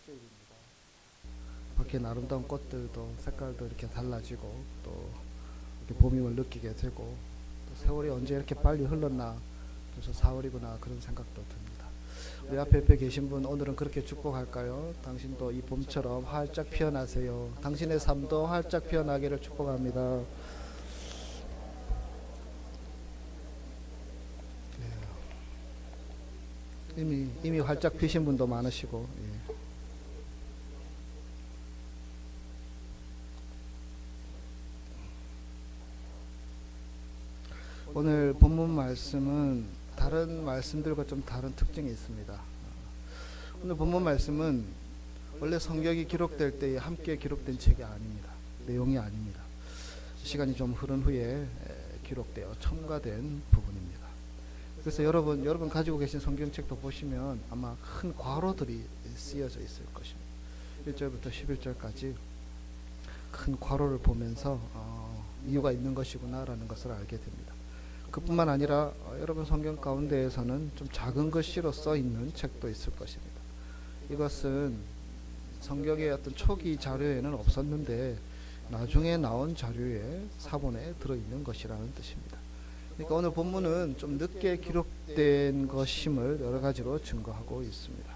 축제일입니다. 밖에 아름다운 꽃들도 색깔도 이렇게 달라지고 또 이렇게 봄임을 느끼게 되고 또 세월이 언제 이렇게 빨리 흘렀나 벌써 4월이구나 그런 생각도 듭니다. 우리 앞에 옆에 계신 분 오늘은 그렇게 축복할까요? 당신도 이 봄처럼 활짝 피어나세요. 당신의 삶도 활짝 피어나기를 축복합니다. 이미 활짝 피신 분도 많으시고 예. 오늘 본문 말씀은 다른 말씀들과 좀 다른 특징이 있습니다. 오늘 본문 말씀은 원래 성경이 기록될 때에 함께 기록된 책이 아닙니다. 내용이 아닙니다. 시간이 좀 흐른 후에 기록되어 첨가된 부분입니다. 그래서 여러분 가지고 계신 성경책도 보시면 아마 큰 괄호들이 쓰여져 있을 것입니다. 1절부터 11절까지 큰 괄호를 보면서 이유가 있는 것이구나라는 것을 알게 됩니다. 그뿐만 아니라 여러분 성경 가운데에서는 좀 작은 글씨로 써 있는 책도 있을 것입니다. 이것은 성경의 어떤 초기 자료에는 없었는데 나중에 나온 자료에 사본에 들어있는 것이라는 뜻입니다. 그러니까 오늘 본문은 좀 늦게 기록된 것임을 여러 가지로 증거하고 있습니다.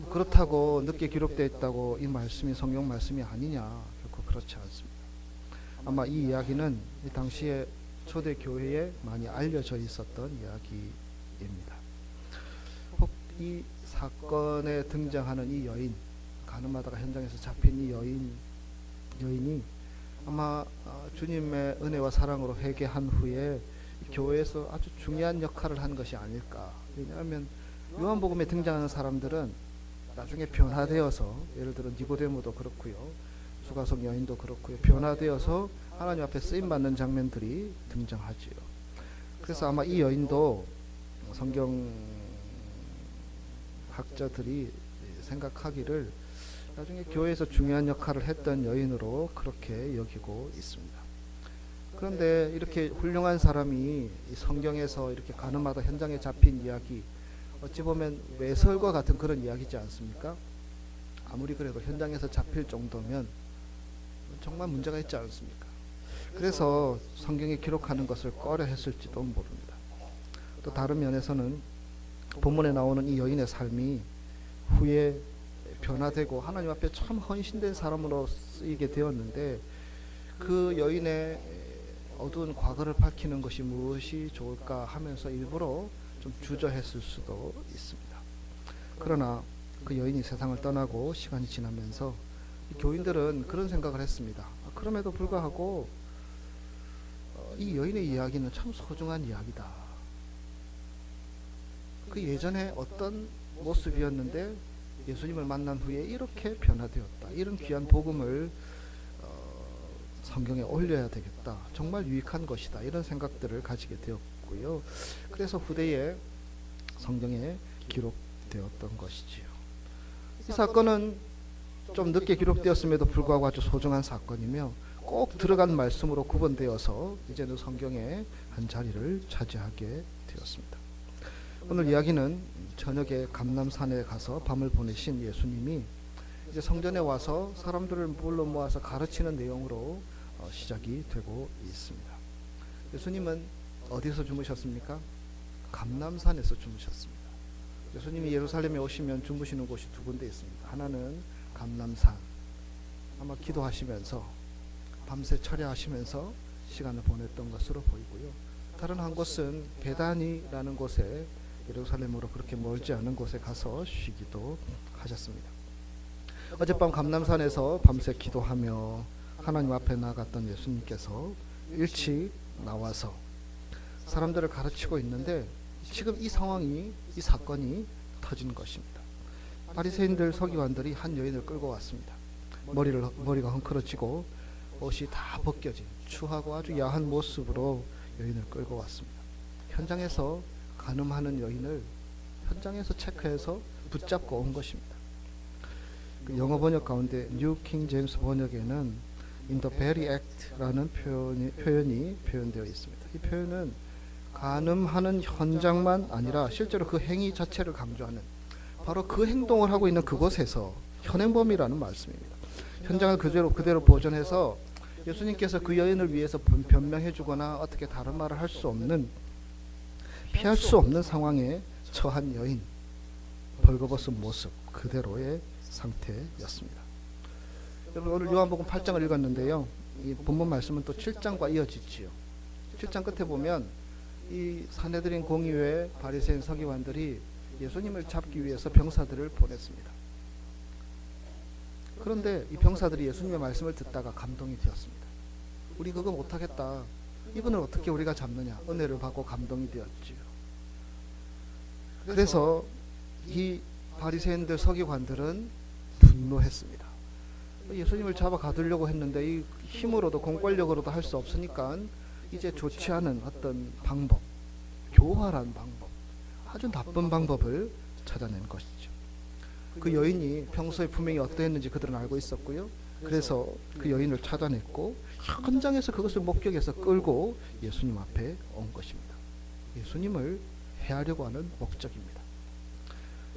그렇다고 늦게 기록되어 있다고 이 말씀이 성경 말씀이 아니냐? 결코 그렇지 않습니다. 아마 이 이야기는 이 당시에 초대 교회에 많이 알려져 있었던 이야기입니다. 혹 이 사건에 등장하는 이 여인, 가늠하다가 현장에서 잡힌 이 여인이 아마 주님의 은혜와 사랑으로 회개한 후에 교회에서 아주 중요한 역할을 한 것이 아닐까. 왜냐하면 요한복음에 등장하는 사람들은 나중에 변화되어서 예를 들어 니고데모도 그렇고요, 수가성 여인도 그렇고요, 변화되어서 하나님 앞에 쓰임받는 장면들이 등장하지요. 그래서 아마 이 여인도 성경 학자들이 생각하기를 나중에 교회에서 중요한 역할을 했던 여인으로 그렇게 여기고 있습니다. 그런데 이렇게 훌륭한 사람이 성경에서 이렇게 가늠하다 현장에 잡힌 이야기, 어찌 보면 외설과 같은 그런 이야기지 않습니까? 아무리 그래도 현장에서 잡힐 정도면 정말 문제가 있지 않습니까? 그래서 성경에 기록하는 것을 꺼려 했을지도 모릅니다. 또 다른 면에서는 본문에 나오는 이 여인의 삶이 후에 변화되고 하나님 앞에 참 헌신된 사람으로 쓰이게 되었는데 그 여인의 어두운 과거를 밝히는 것이 무엇이 좋을까 하면서 일부러 좀 주저했을 수도 있습니다. 그러나 그 여인이 세상을 떠나고 시간이 지나면서 교인들은 그런 생각을 했습니다. 그럼에도 불구하고 이 여인의 이야기는 참 소중한 이야기다. 그 예전에 어떤 모습이었는데 예수님을 만난 후에 이렇게 변화되었다. 이런 귀한 복음을 성경에 올려야 되겠다. 정말 유익한 것이다. 이런 생각들을 가지게 되었고요. 그래서 후대에 성경에 기록되었던 것이지요. 이 사건은 좀 늦게 기록되었음에도 불구하고 아주 소중한 사건이며 꼭 들어간 말씀으로 구분되어서 이제는 성경의 한 자리를 차지하게 되었습니다. 오늘 이야기는 저녁에 감람산에 가서 밤을 보내신 예수님이 이제 성전에 와서 사람들을 불러 모아서 가르치는 내용으로 시작이 되고 있습니다. 예수님은 어디서 주무셨습니까? 감람산에서 주무셨습니다. 예수님이 예루살렘에 오시면 주무시는 곳이 두 군데 있습니다. 하나는 감람산, 아마 기도하시면서 밤새 철야하시면서 시간을 보냈던 것으로 보이고요. 다른 한 곳은 베다니라는 곳에 예루살렘으로 그렇게 멀지 않은 곳에 가서 쉬기도 하셨습니다. 어젯밤 감람산에서 밤새 기도하며 하나님 앞에 나갔던 예수님께서 일찍 나와서 사람들을 가르치고 있는데 지금 이 상황이, 이 사건이 터진 것입니다. 바리새인들 서기관들이 한 여인을 끌고 왔습니다. 머리가 헝클어지고 옷이 다 벗겨진 추하고 아주 야한 모습으로 여인을 끌고 왔습니다. 현장에서 간음하는 여인을 현장에서 체크해서 붙잡고 온 것입니다. 그 영어 번역 가운데 뉴 킹 제임스 번역에는 in the very act라는 표현이 표현되어 있습니다. 이 표현은 간음하는 현장만 아니라 실제로 그 행위 자체를 강조하는, 바로 그 행동을 하고 있는 그곳에서 현행범이라는 말씀입니다. 현장을 그대로 보존해서 예수님께서 그 여인을 위해서 변명해 주거나 어떻게 다른 말을 할 수 없는, 피할 수 없는 상황에 처한 여인, 벌거벗은 모습 그대로의 상태였습니다. 여러분, 오늘 요한복음 8장을 읽었는데요, 이 본문 말씀은 또 7장과 이어지지요. 7장 끝에 보면 이 산헤드린 공의회 바리새인 서기관들이 예수님을 잡기 위해서 병사들을 보냈습니다. 그런데 이 병사들이 예수님의 말씀을 듣다가 감동이 되었습니다. 우리 그거 못하겠다. 이분을 어떻게 우리가 잡느냐. 은혜를 받고 감동이 되었지요. 그래서 이 바리새인들 서기관들은 분노했습니다. 예수님을 잡아 가두려고 했는데 이 힘으로도 공권력으로도 할 수 없으니까 이제 좋지 않은 어떤 방법, 교활한 방법, 아주 나쁜 방법을 찾아낸 것이죠. 그 여인이 평소에 분명히 어떠했는지 그들은 알고 있었고요. 그래서 그 여인을 찾아냈고 현장에서 그것을 목격해서 끌고 예수님 앞에 온 것입니다. 예수님을 해하려고 하는 목적입니다.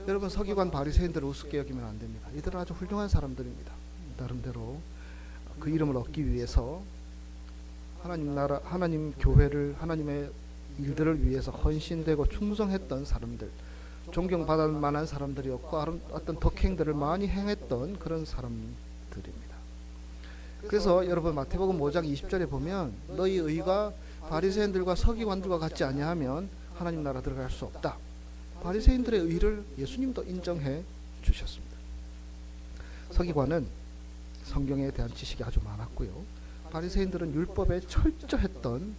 여러분, 서기관 바리새인들을 우습게 여기면 안 됩니다. 이들은 아주 훌륭한 사람들입니다. 나름대로 그 이름을 얻기 위해서 하나님 나라, 하나님 교회를, 하나님의 일들을 위해서 헌신되고 충성했던 사람들, 존경받을 만한 사람들이었고 어떤 덕행들을 많이 행했던 그런 사람들입니다. 그래서 여러분, 마태복음 5장 20절에 보면 너희 의가 바리새인들과 서기관들과 같지 아니하면 하나님 나라 들어갈 수 없다. 바리새인들의 의를 예수님도 인정해 주셨습니다. 서기관은 성경에 대한 지식이 아주 많았고요. 바리새인들은 율법에 철저했던,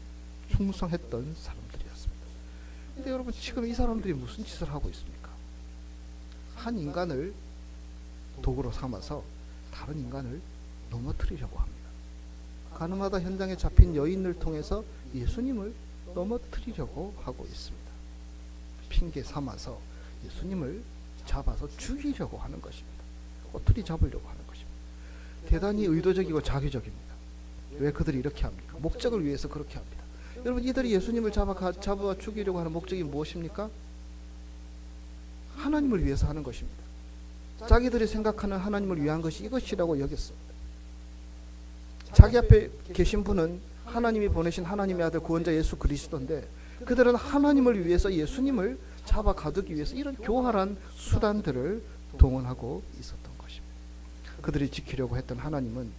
충성했던 사람들이었습니다. 근데 여러분, 지금 이 사람들이 무슨 짓을 하고 있습니까? 한 인간을 도구로 삼아서 다른 인간을 넘어뜨리려고 합니다. 가늠하다 현장에 잡힌 여인을 통해서 예수님을 넘어뜨리려고 하고 있습니다. 핑계 삼아서 예수님을 잡아서 죽이려고 하는 것입니다. 꼬투리 잡으려고 하는 것입니다. 대단히 의도적이고 자기적입니다. 왜 그들이 이렇게 합니까? 목적을 위해서 그렇게 합니다. 여러분, 이들이 예수님을 잡아 죽이려고 하는 목적이 무엇입니까? 하나님을 위해서 하는 것입니다. 자기들이 생각하는 하나님을 위한 것이 이것이라고 여겼습니다. 자기 앞에 계신 분은 하나님이 보내신 하나님의 아들 구원자 예수 그리스도인데 그들은 하나님을 위해서 예수님을 잡아 가두기 위해서 이런 교활한 수단들을 동원하고 있었던 것입니다. 그들이 지키려고 했던 하나님은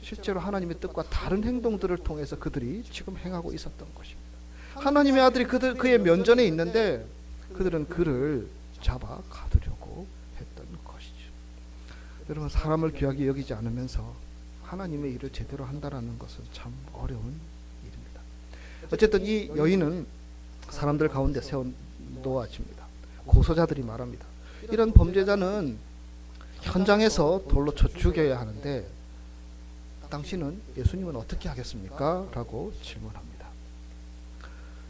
실제로 하나님의 뜻과 다른 행동들을 통해서 그들이 지금 행하고 있었던 것입니다. 하나님의 아들이 그의 면전에 있는데 그들은 그를 잡아 가두려고 했던 것이죠. 여러분, 사람을 귀하게 여기지 않으면서 하나님의 일을 제대로 한다라는 것은 참 어려운 일입니다. 어쨌든 이 여인은 사람들 가운데 세운 노아집니다. 고소자들이 말합니다. 이런 범죄자는 현장에서 돌로 쳐 죽여야 하는데 당신은 예수님은 어떻게 하겠습니까? 라고 질문합니다.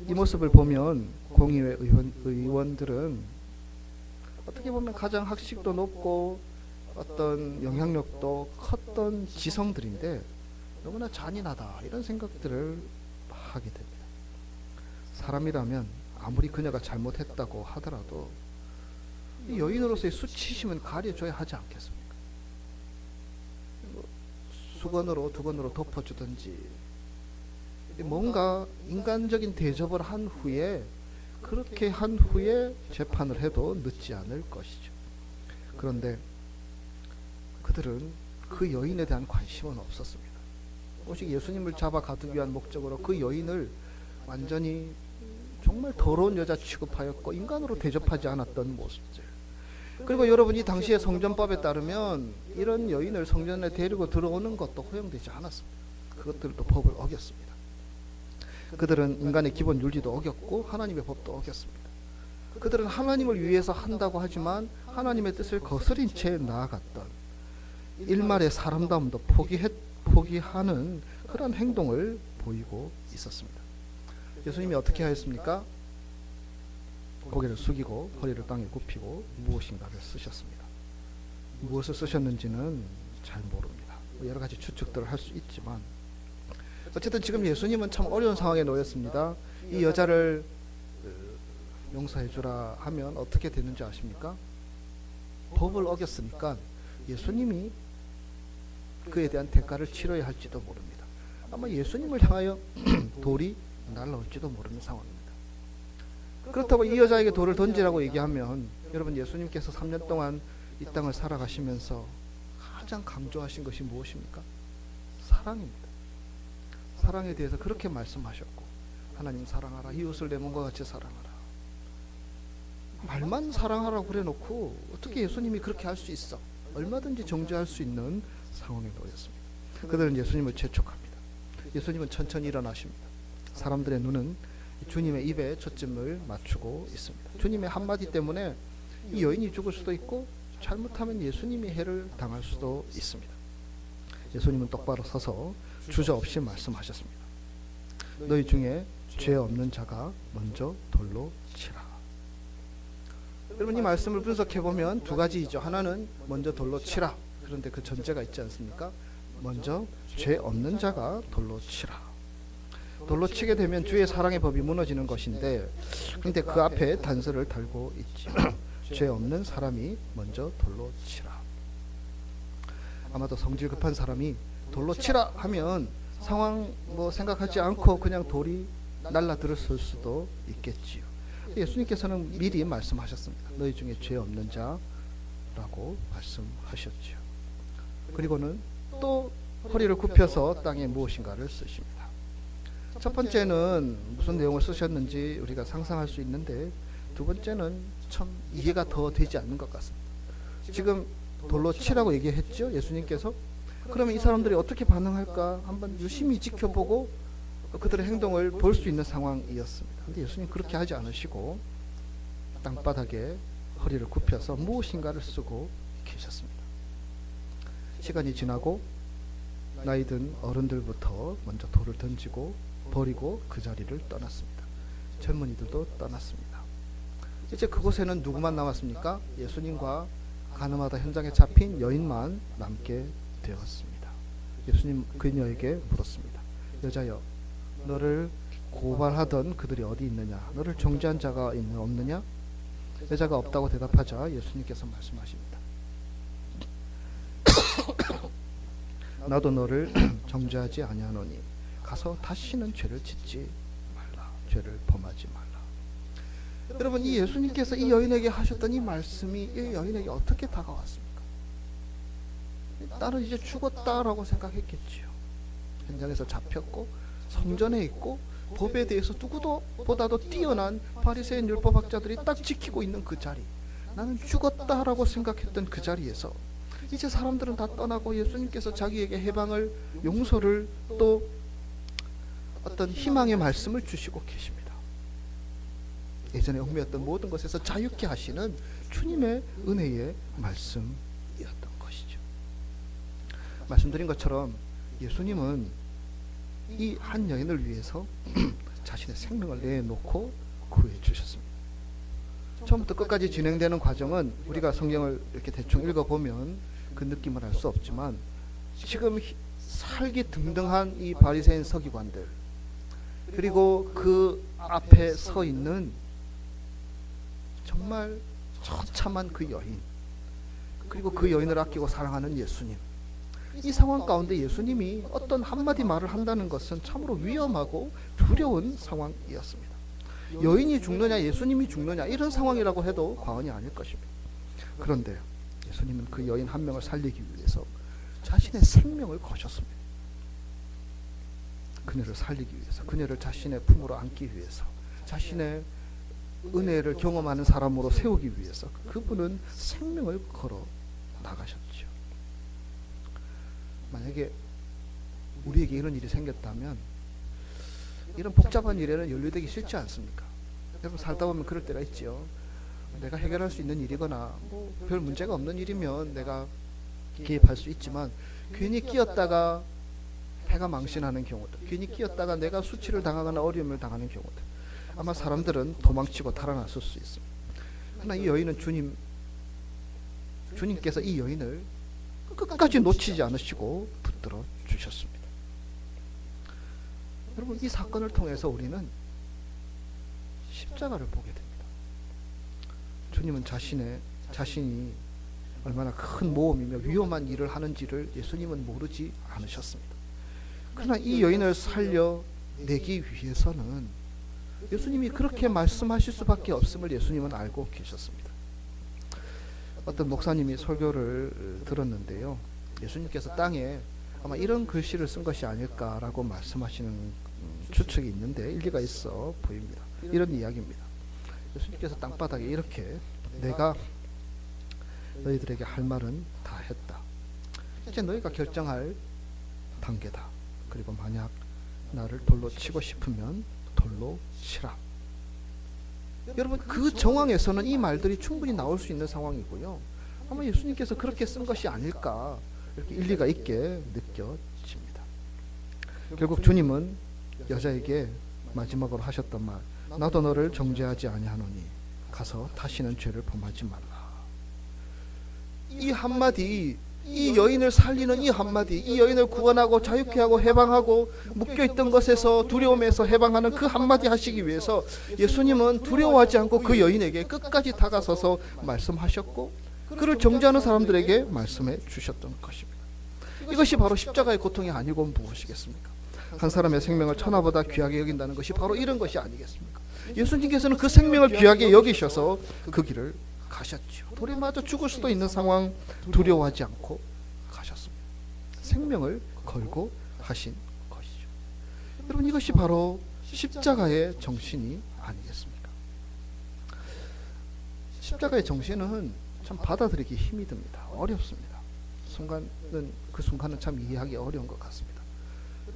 이 모습을 보면 공의회 의원들은 어떻게 보면 가장 학식도 높고 어떤 영향력도 컸던 지성들인데 너무나 잔인하다 이런 생각들을 하게 됩니다. 사람이라면 아무리 그녀가 잘못했다고 하더라도 이 여인으로서의 수치심은 가려줘야 하지 않겠습니까? 수건으로 두건으로 덮어주든지 뭔가 인간적인 대접을 한 후에 그렇게 한 후에 재판을 해도 늦지 않을 것이죠. 그런데 그들은 그 여인에 대한 관심은 없었습니다. 오직 예수님을 잡아 가두기 위한 목적으로 그 여인을 완전히 정말 더러운 여자 취급하였고 인간으로 대접하지 않았던 모습들. 그리고 여러분, 이 당시의 성전법에 따르면 이런 여인을 성전에 데리고 들어오는 것도 허용되지 않았습니다. 그것들도 법을 어겼습니다. 그들은 인간의 기본 윤리도 어겼고 하나님의 법도 어겼습니다. 그들은 하나님을 위해서 한다고 하지만 하나님의 뜻을 거스린 채 나아갔던 일말의 사람다움도 포기하는 그런 행동을 보이고 있었습니다. 예수님이 어떻게 하였습니까? 고개를 숙이고 허리를 땅에 굽히고 무엇인가를 쓰셨습니다. 무엇을 쓰셨는지는 잘 모릅니다. 여러 가지 추측들을 할 수 있지만 어쨌든 지금 예수님은 참 어려운 상황에 놓였습니다. 이 여자를 용서해 주라 하면 어떻게 되는지 아십니까? 법을 어겼으니까 예수님이 그에 대한 대가를 치러야 할지도 모릅니다. 아마 예수님을 향하여 돌이 날라올지도 모르는 상황입니다. 그렇다고 이 여자에게 돌을 던지라고 얘기하면 여러분, 예수님께서 3년 동안 이 땅을 살아가시면서 가장 강조하신 것이 무엇입니까? 사랑입니다. 사랑에 대해서 그렇게 말씀하셨고, 하나님 사랑하라, 이웃을 내 몸과 같이 사랑하라. 말만 사랑하라고 그래놓고 어떻게 예수님이 그렇게 할 수 있어? 얼마든지 정죄할 수 있는 상황에 놓였습니다. 그들은 예수님을 재촉합니다. 예수님은 천천히 일어나십니다. 사람들의 눈은 주님의 입에 초점을 맞추고 있습니다. 주님의 한마디 때문에 이 여인이 죽을 수도 있고, 잘못하면 예수님이 해를 당할 수도 있습니다. 예수님은 똑바로 서서 주저없이 말씀하셨습니다. 너희 중에 죄 없는 자가 먼저 돌로 치라. 여러분, 이 말씀을 분석해보면 두 가지이죠. 하나는 먼저 돌로 치라. 그런데 그 전제가 있지 않습니까? 먼저 죄 없는 자가 돌로 치라. 돌로 치게 되면 주의 사랑의 법이 무너지는 것인데, 그런데 그 앞에 단서를 달고 있죠. 죄 없는 사람이 먼저 돌로 치라. 아마도 성질 급한 사람이 돌로 치라 하면 상황 생각하지 않고 그냥 돌이 날라들었을 수도 있겠지요. 예수님께서는 미리 말씀하셨습니다. 너희 중에 죄 없는 자라고 말씀하셨지요. 그리고는 또 허리를 굽혀서 땅에 무엇인가를 쓰십니다. 첫 번째는 무슨 내용을 쓰셨는지 우리가 상상할 수 있는데, 두 번째는 참 이해가 더 되지 않는 것 같습니다. 지금 돌로 치라고 얘기했죠, 예수님께서. 그러면 이 사람들이 어떻게 반응할까 한번 유심히 지켜보고 그들의 행동을 볼 수 있는 상황이었습니다. 그런데 예수님 그렇게 하지 않으시고 땅바닥에 허리를 굽혀서 무엇인가를 쓰고 계셨습니다. 시간이 지나고 나이 든 어른들부터 먼저 돌을 던지고 버리고 그 자리를 떠났습니다. 젊은이들도 떠났습니다. 이제 그곳에는 누구만 남았습니까? 예수님과 가늠하다 현장에 잡힌 여인만 남게 되었습니다. 예수님 그녀에게 물었습니다. 여자여, 너를 고발하던 그들이 어디 있느냐? 너를 정죄한 자가 없느냐? 여자가 없다고 대답하자 예수님께서 말씀하십니다. 나도 너를 정죄하지 아니하노니 가서 다시는 죄를 짓지 말라. 죄를 범하지 말라. 여러분, 이 예수님께서 이 여인에게 하셨던 이 말씀이 이 여인에게 어떻게 다가왔습니까? 나는 이제 죽었다라고 생각했겠지요. 현장에서 잡혔고 성전에 있고 법에 대해서 누구보다도 뛰어난 바리새인 율법학자들이 딱 지키고 있는 그 자리, 나는 죽었다라고 생각했던 그 자리에서 이제 사람들은 다 떠나고 예수님께서 자기에게 해방을, 용서를, 또 어떤 희망의 말씀을 주시고 계십니다. 예전에 얽매였던 모든 것에서 자유케 하시는 주님의 은혜의 말씀이었던 것이죠. 말씀드린 것처럼 예수님은 이 한 여인을 위해서 자신의 생명을 내놓고 구해 주셨습니다. 처음부터 끝까지 진행되는 과정은 우리가 성경을 이렇게 대충 읽어보면 그 느낌을 알 수 없지만, 지금 살기 등등한 이 바리새인 서기관들, 그리고 그 앞에 서 있는 정말 처참한 그 여인, 그리고 그 여인을 아끼고 사랑하는 예수님, 이 상황 가운데 예수님이 어떤 한마디 말을 한다는 것은 참으로 위험하고 두려운 상황이었습니다. 여인이 죽느냐 예수님이 죽느냐 이런 상황이라고 해도 과언이 아닐 것입니다. 그런데 예수님은 그 여인 한 명을 살리기 위해서 자신의 생명을 거셨습니다. 그녀를 살리기 위해서, 그녀를 자신의 품으로 안기 위해서, 자신의 은혜를 경험하는 사람으로 세우기 위해서 그분은 생명을 걸어 나가셨죠. 만약에 우리에게 이런 일이 생겼다면, 이런 복잡한 일에는 연루되기 싫지 않습니까? 여러분, 살다 보면 그럴 때가 있지요. 내가 해결할 수 있는 일이거나 별 문제가 없는 일이면 내가 개입할 수 있지만, 괜히 끼었다가 해가 망신하는 경우들, 괜히 끼었다가 내가 수치를 당하거나 어려움을 당하는 경우들, 아마 사람들은 도망치고 달아났을 수 있습니다. 그러나 이 여인은 주님께서 이 여인을 끝까지 놓치지 않으시고 붙들어 주셨습니다. 여러분, 이 사건을 통해서 우리는 십자가를 보게 됩니다. 주님은 자신이 얼마나 큰 모험이며 위험한 일을 하는지를 예수님은 모르지 않으셨습니다. 그러나 이 여인을 살려내기 위해서는 예수님이 그렇게 말씀하실 수밖에 없음을 예수님은 알고 계셨습니다. 어떤 목사님이 설교를 들었는데요, 예수님께서 땅에 아마 이런 글씨를 쓴 것이 아닐까라고 말씀하시는 추측이 있는데 일리가 있어 보입니다. 이런 이야기입니다. 예수님께서 땅바닥에 이렇게 내가 너희들에게 할 말은 다 했다. 이제 너희가 결정할 단계다. 그리고 만약 나를 돌로 치고 싶으면 돌로 치라. 여러분, 그 정황에서는 이 말들이 충분히 나올 수 있는 상황이고요. 아마 예수님께서 그렇게 쓴 것이 아닐까, 이렇게 일리가 있게 느껴집니다. 결국 주님은 여자에게 마지막으로 하셨던 말, 나도 너를 정죄하지 아니하노니 가서 다시는 죄를 범하지 말라. 이 한마디, 이 여인을 살리는 이 한마디, 이 여인을 구원하고 자유케 하고 해방하고 묶여있던 것에서 두려움에서 해방하는 그 한마디 하시기 위해서 예수님은 두려워하지 않고 그 여인에게 끝까지 다가서서 말씀하셨고 그를 정죄하는 사람들에게 말씀해 주셨던 것입니다. 이것이 바로 십자가의 고통이 아니고 무엇이겠습니까? 한 사람의 생명을 천하보다 귀하게 여긴다는 것이 바로 이런 것이 아니겠습니까? 예수님께서는 그 생명을 귀하게 여기셔서 그 길을 가셨죠. 돌에 맞아 죽을 수도 있는 상황 두려워하지 않고 가셨습니다. 생명을 걸고 하신 것이죠. 여러분, 이것이 바로 십자가의 정신이 아니겠습니까? 십자가의 정신은 참 받아들이기 힘이 듭니다. 어렵습니다. 그 순간은 참 이해하기 어려운 것 같습니다.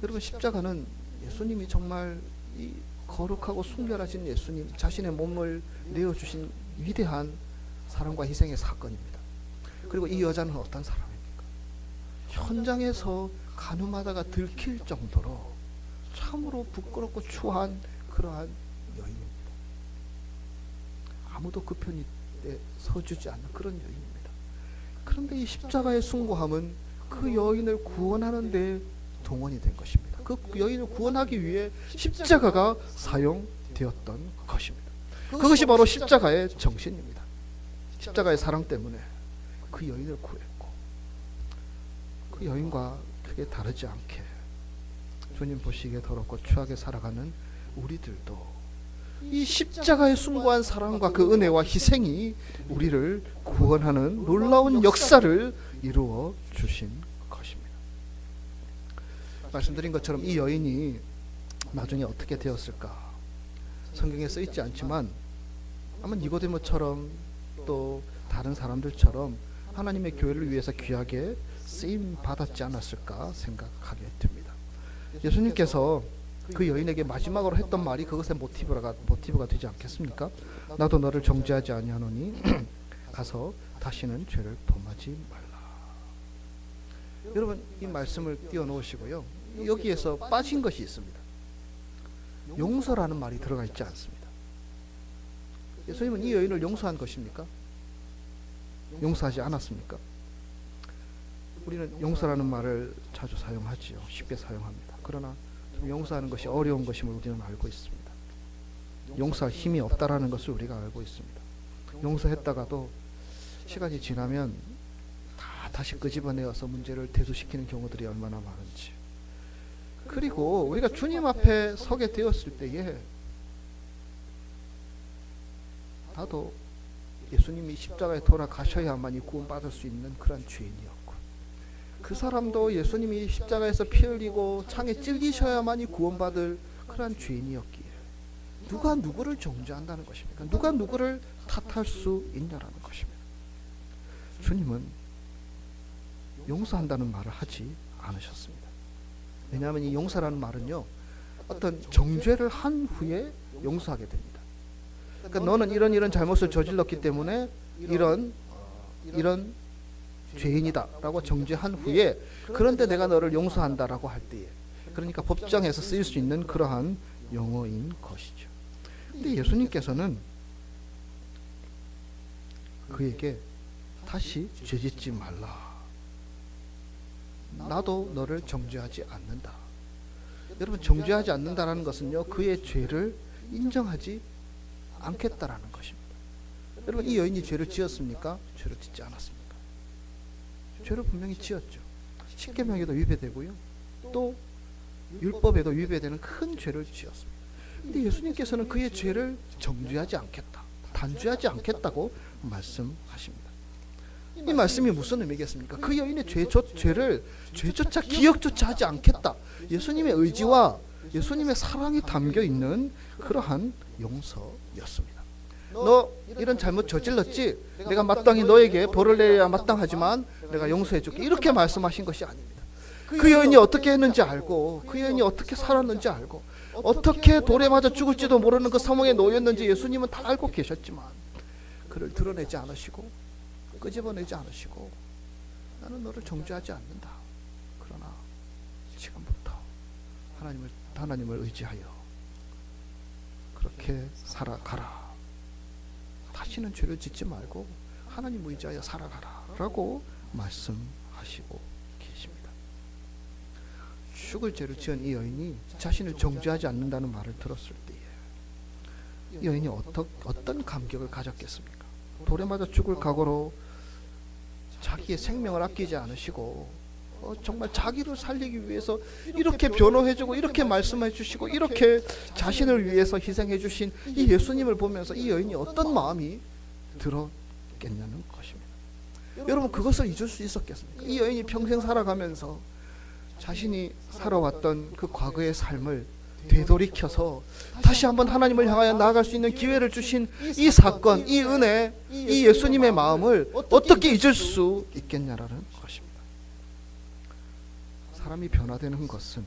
여러분, 십자가는 예수님이 정말 이 거룩하고 순결하신 예수님 자신의 몸을 내어주신 위대한 사랑과 희생의 사건입니다. 그리고 이 여자는 어떤 사람입니까? 현장에서 가늠하다가 들킬 정도로 참으로 부끄럽고 추한 그러한 여인입니다. 아무도 그 편에 서주지 않는 그런 여인입니다. 그런데 이 십자가의 숭고함은 그 여인을 구원하는 데 동원이 된 것입니다. 그 여인을 구원하기 위해 십자가가 사용되었던 것입니다. 그것이 바로 십자가의 정신입니다. 십자가의 사랑 때문에 그 여인을 구했고 그 여인과 크게 다르지 않게 주님 보시기에 더럽고 추하게 살아가는 우리들도 이 십자가의 숭고한 사랑과 그 은혜와 희생이 우리를 구원하는 놀라운 역사를 이루어 주신 것입니다. 말씀드린 것처럼 이 여인이 나중에 어떻게 되었을까? 성경에 써 있지 않지만 아마 니고데모처럼 또 다른 사람들처럼 하나님의 교회를 위해서 귀하게 쓰임 받았지 않았을까 생각하게 됩니다. 예수님께서 그 여인에게 마지막으로 했던 말이 그것의 모티브가 되지 않겠습니까? 나도 너를 정죄하지 아니하노니 가서 다시는 죄를 범하지 말라. 여러분, 이 말씀을 띄워놓으시고요. 여기에서 빠진 것이 있습니다. 용서라는 말이 들어가 있지 않습니다. 예수님은 이 여인을 용서한 것입니까? 용서하지 않았습니까? 우리는 용서라는 말을 자주 사용하지요. 쉽게 사용합니다. 그러나 용서하는 것이 어려운 것임을 우리는 알고 있습니다. 용서할 힘이 없다라는 것을 우리가 알고 있습니다. 용서했다가도 시간이 지나면 다시 끄집어내어서 문제를 대두시키는 경우들이 얼마나 많은지. 그리고 우리가 주님 앞에 서게 되었을 때에 나도 예수님이 십자가에 돌아가셔야만이 구원받을 수 있는 그런 죄인이었고 그 사람도 예수님이 십자가에서 피 흘리고 창에 찔리셔야만이 구원받을 그런 죄인이었기에 누가 누구를 정죄한다는 것입니까? 누가 누구를 탓할 수 있냐라는 것입니다. 주님은 용서한다는 말을 하지 않으셨습니다. 왜냐하면 이 용서라는 말은요, 어떤 정죄를 한 후에 용서하게 됩니다. 그러니까 너는 이런 잘못을 저질렀기 때문에 이런 죄인이다 라고 정죄한 후에 그런데 내가 너를 용서한다라고 할 때에, 그러니까 법정에서 쓰일 수 있는 그러한 용어인 것이죠. 근데 예수님께서는 그에게 다시 죄짓지 말라. 나도 너를 정죄하지 않는다. 여러분, 정죄하지 않는다라는 것은요, 그의 죄를 인정하지 않겠다라는 것입니다. 여러분, 이 여인이 죄를 지었습니까? 죄를 짓지 않았습니까? 죄를 분명히 지었죠. 십계명에도 위배되고요. 또 율법에도 위배되는 큰 죄를 지었습니다. 근데 예수님께서는 그의 죄를 정죄하지 않겠다, 단죄하지 않겠다고 말씀하십니다. 이 말씀이 무슨 의미겠습니까? 그 여인의 죄조차 기억조차 하지 않겠다. 예수님의 의지와 예수님의 사랑이 담겨 있는 그러한 용서였습니다. 너 이런 잘못 저질렀지? 내가 마땅히 너에게 벌을 내야 마땅하지만 내가 용서해 줄게. 이렇게 말씀하신 것이 아닙니다. 그 여인이 어떻게 했는지 알고, 그 여인이 어떻게 살았는지 알고, 어떻게 돌에 맞아 죽을지도 모르는 그 상황에 놓였는지 예수님은 다 알고 계셨지만 그를 드러내지 않으시고 끄집어내지 않으시고, 나는 너를 정죄하지 않는다. 그러나 지금부터 하나님을 의지하여 그렇게 살아가라. 다시는 죄를 짓지 말고 하나님 의지하여 살아가라 라고 말씀하시고 계십니다. 죽을 죄를 지은 이 여인이 자신을 정죄하지 않는다는 말을 들었을 때에 이 여인이 어떤 감격을 가졌겠습니까? 돌에 맞아 죽을 각오로 자기의 생명을 아끼지 않으시고 정말 자기를 살리기 위해서 이렇게 변호해주고 이렇게 말씀해주시고 이렇게 자신을 위해서 희생해주신 이 예수님을 보면서 이 여인이 어떤 마음이 들었겠냐는 것입니다. 여러분, 그것을 잊을 수 있었겠습니까? 이 여인이 평생 살아가면서 자신이 살아왔던 그 과거의 삶을 되돌이켜서 다시 한번 하나님을 향하여 나아갈 수 있는 기회를 주신 이 사건, 이 은혜, 이 예수님의 마음을 어떻게 잊을 수 있겠냐라는 것입니다. 사람이 변화되는 것은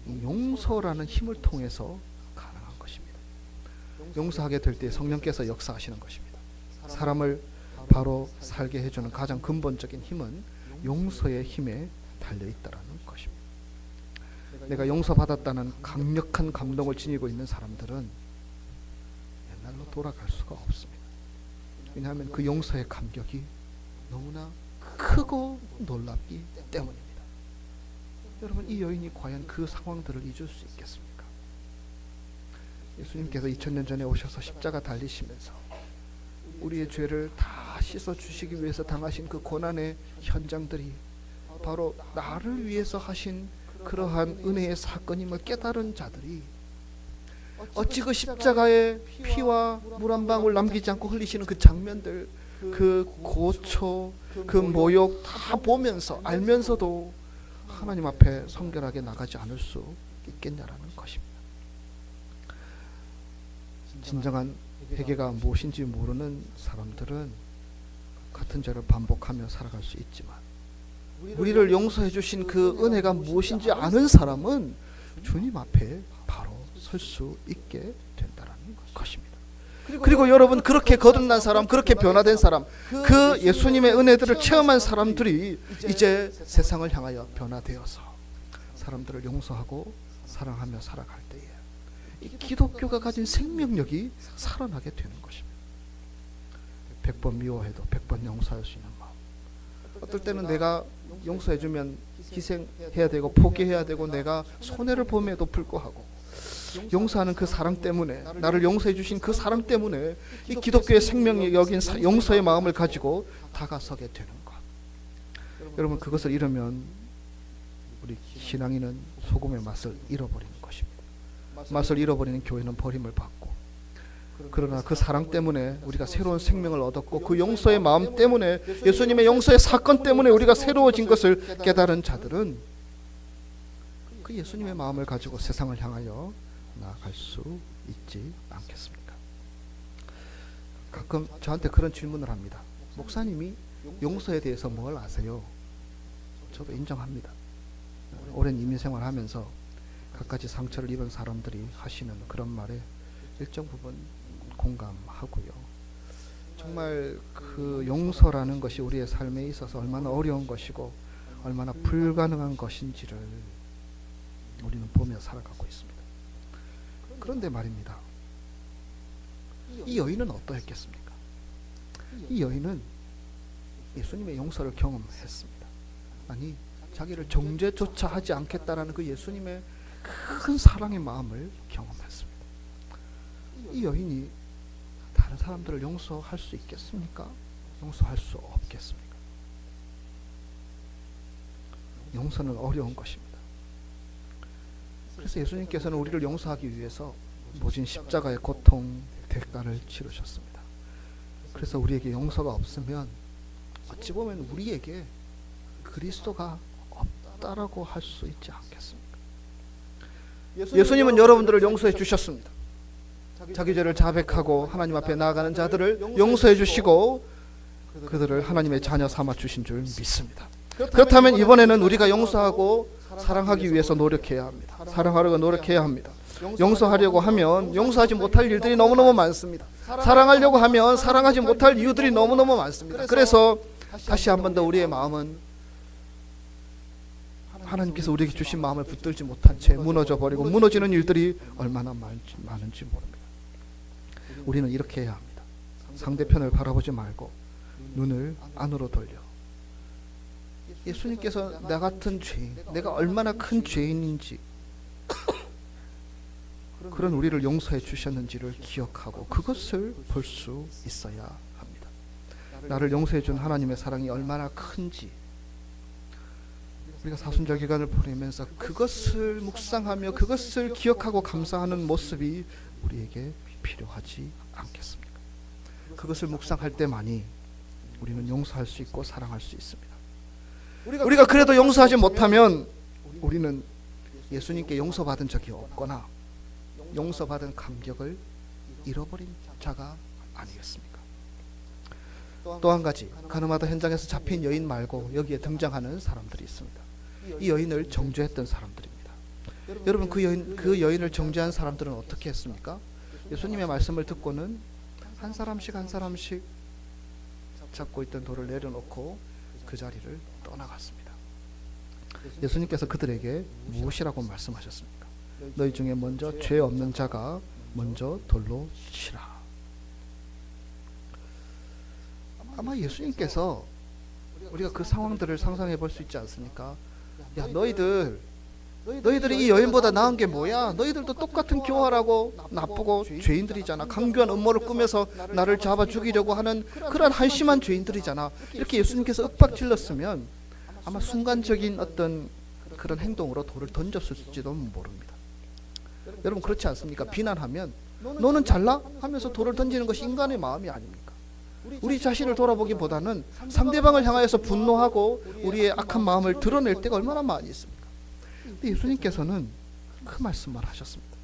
이 용서라는 힘을 통해서 가능한 것입니다. 용서하게 될 때 성령께서 역사하시는 것입니다. 사람을 바로 살게 해주는 가장 근본적인 힘은 용서의 힘에 달려있다라는 것입니다. 내가 용서받았다는 강력한 감동을 지니고 있는 사람들은 옛날로 돌아갈 수가 없습니다. 왜냐하면 그 용서의 감격이 너무나 크고 놀랍기 때문입니다. 여러분, 이 여인이 과연 그 상황들을 잊을 수 있겠습니까? 예수님께서 2000년 전에 오셔서 십자가 달리시면서 우리의 죄를 다 씻어주시기 위해서 당하신 그 고난의 현장들이 바로 나를 위해서 하신 그러한 은혜의 사건임을 깨달은 자들이 어찌 그 십자가의 피와 물 한 방울 남기지 않고 흘리시는 그 장면들, 그 고초, 그 모욕 다 보면서 알면서도 하나님 앞에 성결하게 나가지 않을 수 있겠냐라는 것입니다. 진정한 회개가 무엇인지 모르는 사람들은 같은 죄를 반복하며 살아갈 수 있지만 우리를 용서해 주신 그 은혜가 무엇인지 아는 사람은 주님 앞에 바로 설 수 있게 된다는 것입니다. 그리고 여러분, 그렇게 거듭난 사람, 그렇게 변화된 사람, 그 예수님의 은혜들을 체험한 사람들이 이제 세상을 향하여 변화되어서 사람들을 용서하고 사랑하며 살아갈 때에 이 기독교가 가진 생명력이 살아나게 되는 것입니다. 100번 미워해도 100번 용서할 수 있는 마음. 어떨 때는 내가 용서해주면 희생해야 되고 포기해야 되고 내가 손해를 봄에도 불구하고 용서하는 그 사랑 때문에, 나를 용서해 주신 그 사랑 때문에 이 기독교의 생명력인 용서의 마음을 가지고 다가서게 되는 것. 여러분, 그것을 잃으면 우리 신앙인은 소금의 맛을 잃어버리는 것입니다. 맛을 잃어버리는 교회는 버림을 받고, 그러나 그 사랑 때문에 우리가 새로운 생명을 얻었고 그 용서의 마음 때문에, 예수님의 용서의 사건 때문에 우리가 새로워진 것을 깨달은 자들은 그 예수님의 마음을 가지고 세상을 향하여 나아갈 수 있지 않겠습니까? 가끔 저한테 그런 질문을 합니다. 목사님이 용서에 대해서 뭘 아세요? 저도 인정합니다. 오랜 이민생활 하면서 갖가지 상처를 입은 사람들이 하시는 그런 말에 일정 부분 공감하고요. 정말 그 용서라는 것이 우리의 삶에 있어서 얼마나 어려운 것이고 얼마나 불가능한 것인지를 우리는 보며 살아가고 있습니다. 그런데 말입니다. 이 여인은 어떠했겠습니까? 이 여인은 예수님의 용서를 경험했습니다. 아니, 자기를 정죄조차 하지 않겠다라는 그 예수님의 큰 사랑의 마음을 경험했습니다. 이 여인이 다른 사람들을 용서할 수 있겠습니까? 용서할 수 없겠습니까? 용서는 어려운 것입니다. 그래서 예수님께서는 우리를 용서하기 위해서 모진 십자가의 고통, 대가를 치르셨습니다. 그래서 우리에게 용서가 없으면 어찌 보면 우리에게 그리스도가 없다라고 할 수 있지 않겠습니까? 예수님은 여러분들을 용서해 주셨습니다. 자기 죄를 자백하고 하나님 앞에 나아가는 자들을 용서해 주시고 그들을 하나님의 자녀 삼아 주신 줄 믿습니다. 그렇다면 이번에는 우리가 용서하고 사랑하기 위해서 노력해야 합니다. 사랑하려고 노력해야 합니다. 용서하려고 하면 용서하지 못할 일들이 너무너무 많습니다. 사랑하려고 하면 사랑하지 못할 이유들이 너무너무 많습니다. 그래서 다시 한 번 더 우리의 마음은 하나님께서 우리에게 주신 마음을 붙들지 못한 채 무너져 버리고 무너지는 일들이 얼마나 많은지 모릅니다. 우리는 이렇게 해야 합니다. 상대편을 바라보지 말고 눈을 안으로 돌려 예수님께서 나 같은 죄인, 내가 얼마나 큰 죄인인지 그런 우리를 용서해 주셨는지를 기억하고 그것을 볼 수 있어야 합니다. 나를 용서해 준 하나님의 사랑이 얼마나 큰지 우리가 사순절 기간을 보내면서 그것을 묵상하며 그것을 기억하고 감사하는 모습이 우리에게 필요하지 않겠습니까? 그것을 묵상할 때만이 우리는 용서할 수 있고 사랑할 수 있습니다. 우리가 그래도 용서하지 못하면 우리는 예수님께 용서받은 적이 없거나 용서받은 감격을 잃어버린 자가 아니겠습니까? 또 한 가지, 가늠하다 현장에서 잡힌 여인 말고 여기에 등장하는 사람들이 있습니다. 이 여인을 정죄했던 사람들입니다. 여러분, 그 여인을 정죄한 사람들은 어떻게 했습니까? 예수님의 말씀을 듣고는 한 사람씩 잡고 있던 돌을 내려놓고 그 자리를 떠나갔습니다. 예수님께서 그들에게 무엇이라고 말씀하셨습니까? 너희 중에 먼저 죄 없는 자가 먼저 돌로 치라. 아마 예수님께서 우리가 그 상황들을 상상해 볼 수 있지 않습니까? 야, 너희들이 이 여인보다 나은 게 뭐야? 너희들도 똑같은 교활하고 나쁘고 죄인들이잖아. 강교한 음모를 꾸며서 나를 잡아 죽이려고 하는 그런 한심한 죄인들이잖아. 이렇게 예수님께서 윽박질렀으면 아마 순간적인 어떤 그런 행동으로 돌을 던졌을지도 모릅니다. 여러분, 그렇지 않습니까? 비난하면 너는 잘나? 하면서 돌을 던지는 것이 인간의 마음이 아닙니까? 우리 자신을 돌아보기보다는 상대방을 향하여서 분노하고 우리의 악한 마음을 드러낼 때가 얼마나 많이 있습니까? 근데 예수님께서는 그 말씀만 하셨습니다.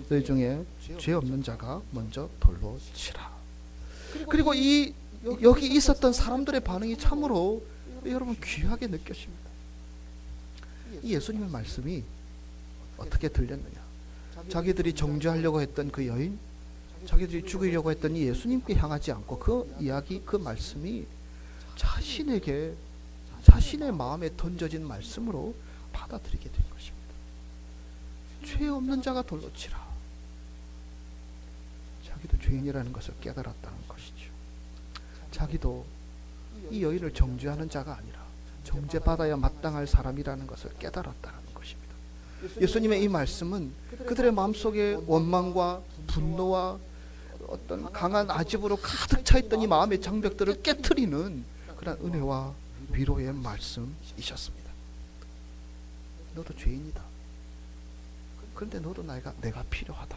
너희 중에 죄 없는 자가 먼저 돌로 치라. 그리고 여기 있었던 사람들의 반응이 참으로 여러분 귀하게 느껴집니다. 이 예수님의 말씀이 어떻게 들렸느냐? 자기들이 정죄하려고 했던 그 여인, 자기들이 죽이려고 했던 이 예수님께 향하지 않고 그 이야기, 그 말씀이 자신의 마음에 던져진 말씀으로 받아들이게 된 것입니다. 죄 없는 자가 돌로 치라. 자기도 죄인이라는 것을 깨달았다는 것이죠. 자기도 이 여인을 정죄하는 자가 아니라 정죄받아야 마땅할 사람이라는 것을 깨달았다는 것입니다. 예수님의 이 말씀은 그들의 마음속에 원망과 분노와 어떤 강한 아집으로 가득 차 있던 이 마음의 장벽들을 깨트리는 그런 은혜와 위로의 말씀이셨습니다. 너도 죄인이다. 그런데 너도 내가 필요하다.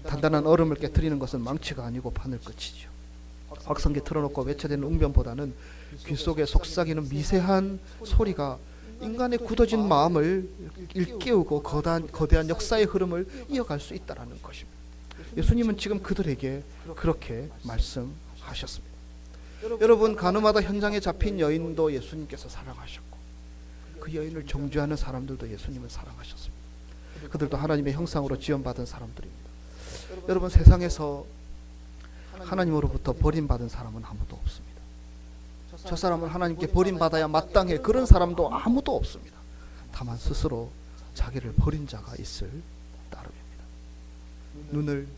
단단한 얼음을 깨트리는 것은 망치가 아니고 바늘 끝이죠. 확성기 틀어놓고 외쳐대는 웅변보다는 귀 속에 속삭이는 미세한 소리가 인간의 굳어진 마음을 일깨우고 거대한 역사의 흐름을 이어갈 수 있다는 것입니다. 예수님은 지금 그들에게 그렇게 말씀하셨습니다. 여러분, 가늠하다 현장에 잡힌 여인도 예수님께서 사랑하셨고 그 여인을 정죄하는 사람들도 예수님은 사랑하셨습니다. 그들도 하나님의 형상으로 지원받은 사람들입니다. 여러분, 세상에서 하나님으로부터 버림받은 사람은 아무도 없습니다. 저 사람은 하나님께 버림받아야 마땅해, 그런 사람도 아무도 없습니다. 다만 스스로 자기를 버린 자가 있을 따름입니다. 눈을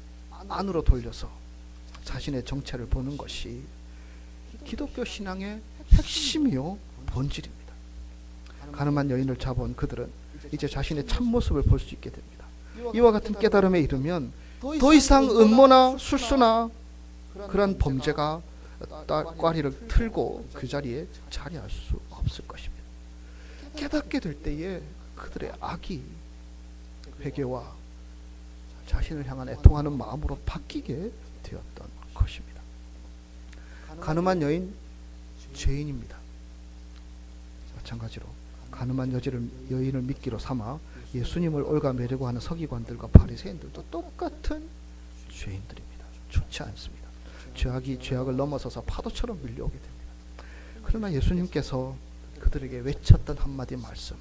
안으로 돌려서 자신의 정체를 보는 것이 기독교 신앙의 핵심이요 본질입니다. 가늠한 여인을 잡아온 그들은 이제 자신의 참모습을 볼 수 있게 됩니다. 이와 같은 깨달음에 이르면 더 이상 음모나 술수나 그런 범죄가 꽈리를 틀고 그 자리에 자리할 수 없을 것입니다. 깨닫게 될 때에 그들의 악이 회개와 자신을 향한 애통하는 마음으로 바뀌게 되었던 것입니다. 가늠한 여인, 죄인입니다. 마찬가지로 가늠한 여인을 미끼로 삼아 예수님을 얽어매려고 하는 서기관들과 바리새인들도 똑같은 죄인들입니다. 좋지 않습니다. 죄악이 죄악을 넘어서서 파도처럼 밀려오게 됩니다. 그러나 예수님께서 그들에게 외쳤던 한마디 말씀,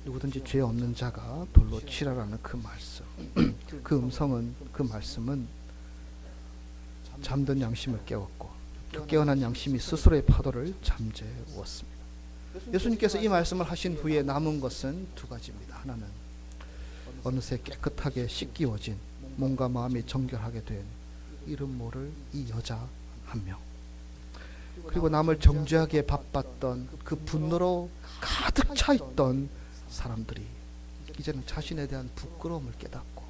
누구든지 죄 없는 자가 돌로 치라라는 그 말씀, 그 말씀은 잠든 양심을 깨웠고 그 깨어난 양심이 스스로의 파도를 잠재웠습니다. 예수님께서 이 말씀을 하신 후에 남은 것은 두 가지입니다. 하나는 어느새 깨끗하게 씻기워진 몸과 마음이 정결하게 된 이름 모를 이 여자 한 명, 그리고 남을 정죄하기에 바빴던 그 분노로 가득 차 있던 사람들이 이제는 자신에 대한 부끄러움을 깨닫고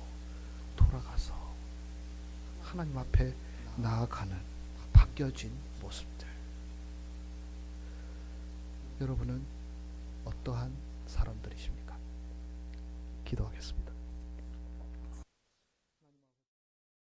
돌아가서 하나님 앞에 나아가는 바뀌어진 모습들. 여러분은 어떠한 사람들이십니까? 기도하겠습니다.